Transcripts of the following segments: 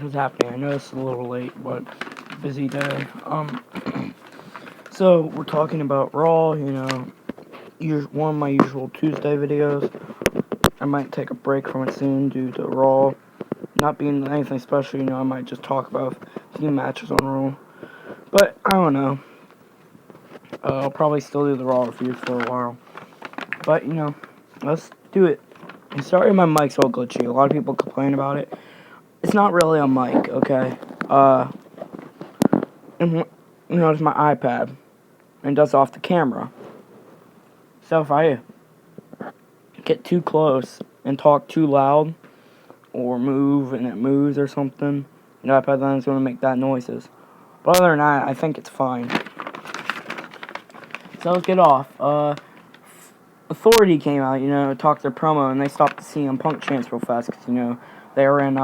what is happening? I know it's a little late, but busy day. So we're talking about Raw, one of my usual Tuesday videos. I might take a break from it soon due to Raw not being anything special, I might just talk about a few matches on Raw. But, I don't know. I'll probably still do the Raw reviews for a while. But, let's do it. I'm sorry my mic's all glitchy. A lot of people complain about it. It's not really a mic, okay? It's my iPad. And it does off the camera. So if I get too close and talk too loud, or move and it moves or something, the iPad then is going to make that noises. But other than that, I think it's fine. So let's get off. Authority came out, talked their promo, and they stopped the CM Punk chants real fast because, they were in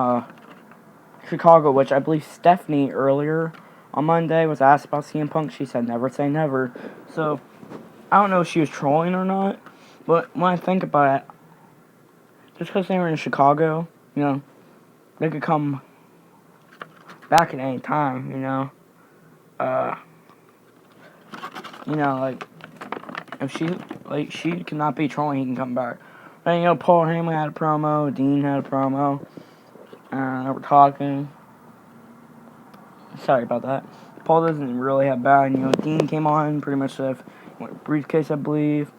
Chicago, which I believe Stephanie earlier on Monday was asked about CM Punk. She said never say never. So I don't know if she was trolling or not, but when I think about it, just because they were in Chicago, they could come back at any time, if she cannot be trolling, he can come back. But, Paul Heyman had a promo, Dean had a promo, they were talking. Sorry about that. Paul doesn't really have bad, Dean came on, pretty much said, briefcase, I believe.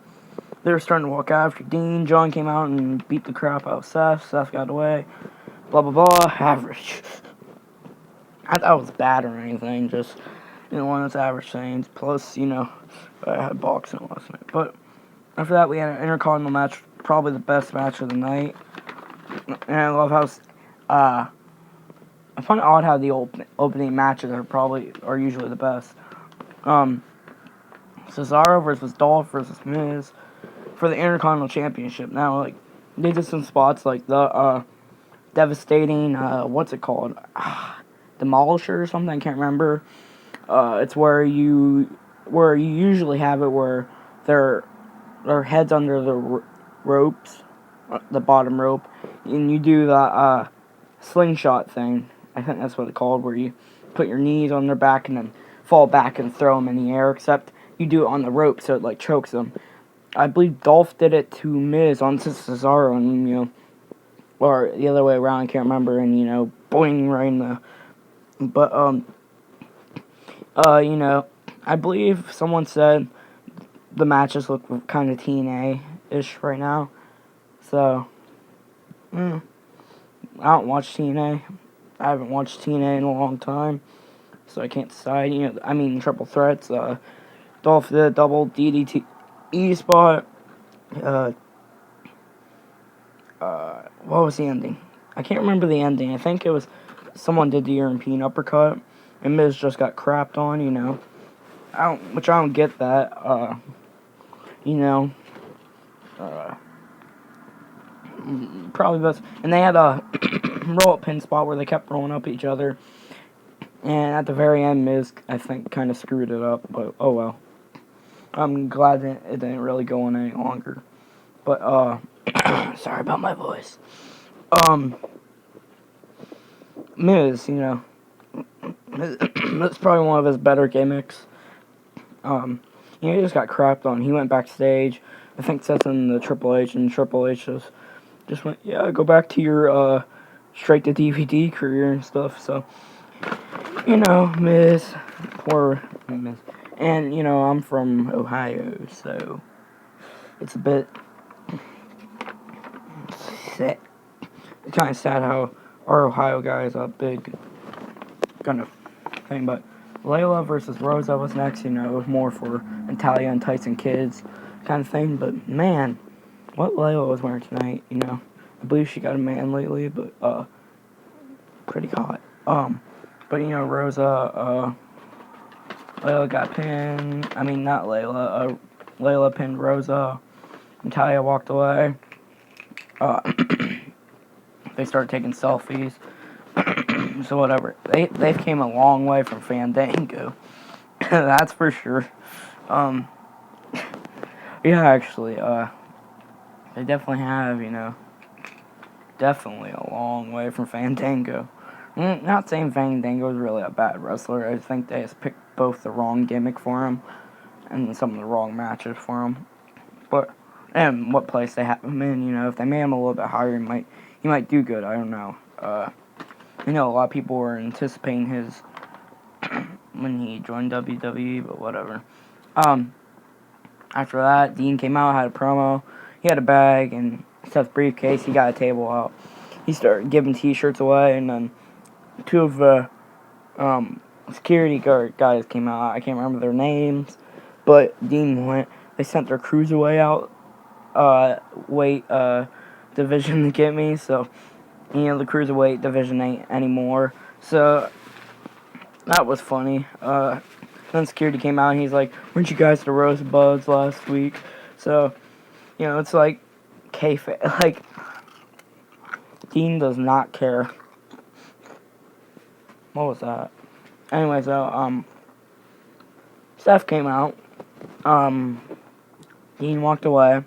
They were starting to walk after Dean. John came out and beat the crap out of Seth. Seth got away. Blah, blah, blah. Average. I thought it was bad or anything. Just, one of those average things. Plus, I had boxing last night. But after that, we had an Intercontinental match. Probably the best match of the night. And I love how, I find it odd how the opening matches are usually the best. Cesaro versus Dolph versus Miz for the Intercontinental Championship. Now, they did some spots like the devastating, what's it called? Demolisher or something, I can't remember. It's where you usually have it where their heads under the ropes, the bottom rope, and you do the slingshot thing. I think that's what it's called, where you put your knees on their back and then fall back and throw them in the air, except you do it on the rope so it chokes them. I believe Dolph did it to Miz on Cesaro, and or the other way around, I can't remember, and boing right in the. But I believe someone said the matches look kind of TNA-ish right now, so I don't watch TNA. I haven't watched TNA in a long time, so I can't decide. Triple threats. Dolph did a double DDT spot. What was the ending? I can't remember the ending. I think it was someone did the European uppercut, and Miz just got crapped on. I don't get that. Probably best. And they had a roll-up pin spot where they kept rolling up each other, and at the very end, Miz I think kind of screwed it up. But oh well. I'm glad that it didn't really go on any longer. But, sorry about my voice. Miz, that's probably one of his better gimmicks. He just got crapped on. He went backstage. I think Seth and the Triple H, and Triple H just went, yeah, go back to your, straight to DVD career and stuff. So, Miz, poor Miz. And, I'm from Ohio, so it's a bit sad. It's kind of sad how our Ohio guy is a big kind of thing. But Layla versus Rosa was next, it was more for Natalia and Tyson kids kind of thing. But, man, what Layla was wearing tonight, I believe she got a man lately, but, pretty hot. But, Rosa, Layla got pinned. Not Layla. Layla pinned Rosa. Natalia walked away. They started taking selfies. So whatever. They've came a long way from Fandango. That's for sure. Yeah, actually, they definitely have, definitely a long way from Fandango. Not saying Fandango was really a bad wrestler. I think they just picked both the wrong gimmick for him and some of the wrong matches for him. But and what place they have him in, if they made him a little bit higher, he might do good. I don't know. I know a lot of people were anticipating his when he joined WWE, but whatever. After that, Dean came out, had a promo. He had a bag and Seth's briefcase. He got a table out. He started giving T-shirts away, and then two of the security guard guys came out. I can't remember their names, but Dean went. They sent their cruiserweight out, weight division to get me. So, the cruiserweight division ain't anymore. So that was funny. Then security came out and he's like, "Weren't you guys the Rosebuds last week?" So, it's like kayfabe. Like, Dean does not care. What was that? Anyway, so, Steph came out. Dean walked away.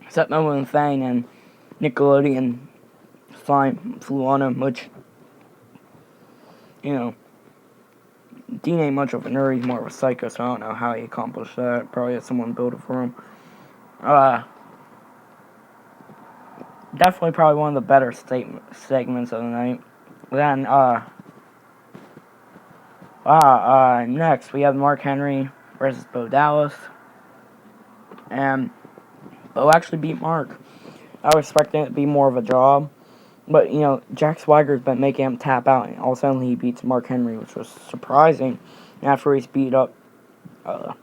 Seth Miller Thang and Nickelodeon flew on him, which, Dean ain't much of a nerd, he's more of a psycho, so I don't know how he accomplished that. Probably had someone build it for him. Definitely probably one of the better segments of the night. Then, next we have Mark Henry versus Bo Dallas. And Bo actually beat Mark. I was expecting it to be more of a draw. But, Jack Swagger's been making him tap out, and all of a sudden he beats Mark Henry, which was surprising. After he's beat up, Bo.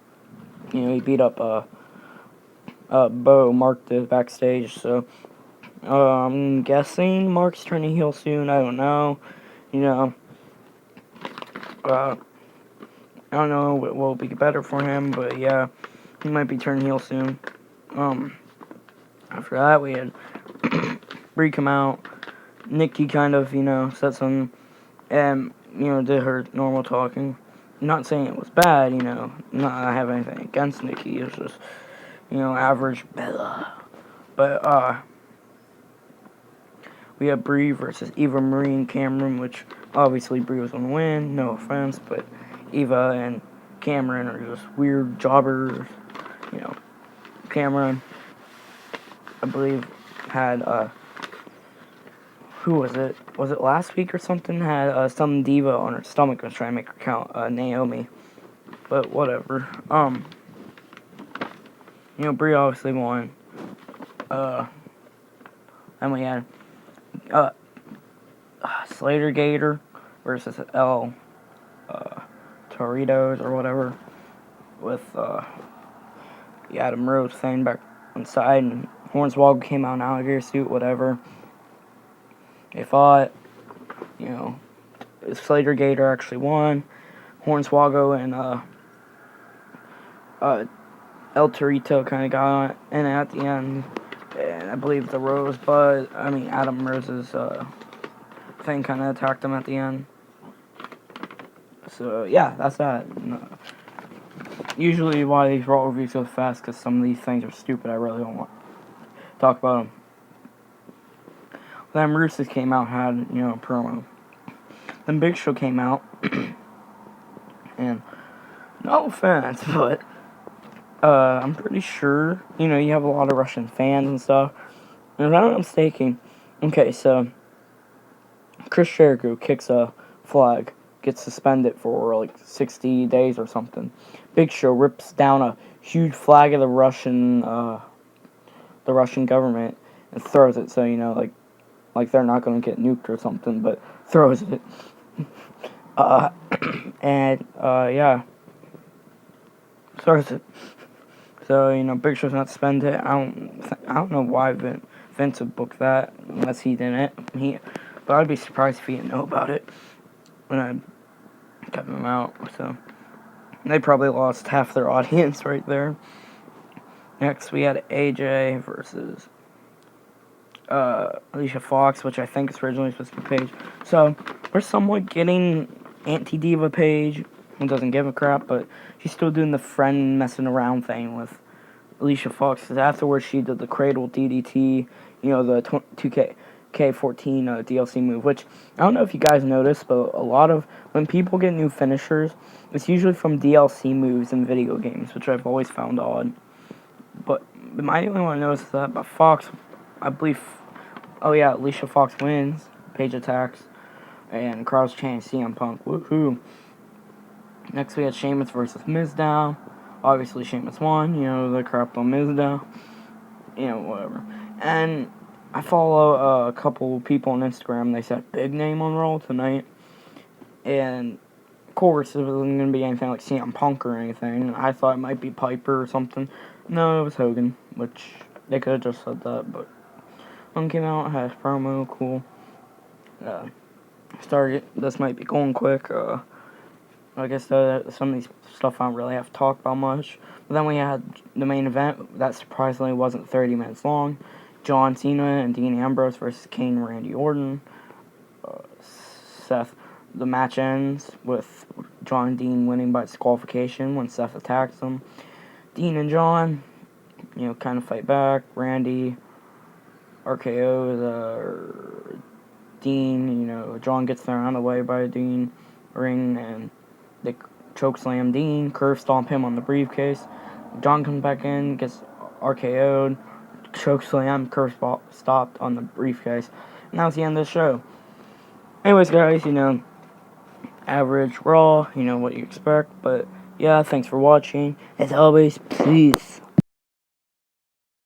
Mark did backstage, so, I'm guessing Mark's turning heel soon. I don't know. I don't know what will be better for him, but yeah, he might be turning heel soon. After that, we had Brie come out. Nikki kind of, said something, and, did her normal talking. I'm not saying it was bad, not I have anything against Nikki, it's just, average. But, we have Brie versus Eva Marie and Cameron, which, obviously, Brie was going to win, no offense, but Eva and Cameron are just weird jobbers, Cameron, I believe, had, who was it? Was it last week or something? Had some diva on her stomach was trying to make her count Naomi. But whatever. Brie obviously won. Then we had Slater Gator versus El Torritos or whatever. With Adam Rose thing back inside, and Hornswoggle came out in an alligator suit, whatever. They fought, Slater Gator actually won. Hornswoggle and El Torito kind of got on, and at the end, and I believe the Adam Rose's thing kind of attacked him at the end. So yeah, that's that. Usually why these Raw reviews go fast, because some of these things are stupid. I really don't want to talk about them. Then Rusev came out, had, a promo. Then Big Show came out, and no offense, but I'm pretty sure, you have a lot of Russian fans and stuff. And if I'm not mistaken, okay, so Chris Jericho kicks a flag, gets suspended for like 60 days or something. Big Show rips down a huge flag of the Russian government and throws it, so like they're not gonna get nuked or something, but throws it. Yeah, throws it. So Big Show's not suspended. I don't know why Vince would book that unless he didn't. But I'd be surprised if he didn't know about it when I kept him out. So they probably lost half their audience right there. Next, we had AJ versus Alicia Fox, which I think is originally supposed to be Paige. So we're somewhat getting anti-diva Paige, who doesn't give a crap, but she's still doing the friend messing around thing with Alicia Fox. Because afterwards, she did the Cradle DDT, the 2K K14 DLC move, which I don't know if you guys noticed, but a lot of when people get new finishers, it's usually from DLC moves in video games, which I've always found odd. But am I the only one who noticed that? But Fox, I believe, oh yeah, Alicia Fox wins, Paige attacks, and Cross Chain CM Punk, woohoo. Next we had Sheamus versus Mizdow. Obviously Sheamus won, the crap on Mizdow. Whatever. And I follow a couple people on Instagram. They said big name on Raw tonight. And of course it wasn't going to be anything like CM Punk or anything. I thought it might be Piper or something. No, it was Hogan, which they could have just said that. But Hogan came out, had his promo, cool. This might be going quick. I guess some of these stuff I don't really have to talk about much. But then we had the main event that surprisingly wasn't 30 minutes long. John Cena and Dean Ambrose versus Kane and Randy Orton. The match ends with John and Dean winning by disqualification when Seth attacks them. Dean and John, kind of fight back. Randy RKO's Dean, John gets thrown out of the way by Dean ring and they chokeslam Dean, curve stomp him on the briefcase. John comes back in, gets RKO'd, chokeslam, curve stopped on the briefcase. And that was the end of the show. Anyways, guys, average Raw, what you expect. But yeah, thanks for watching. As always, peace.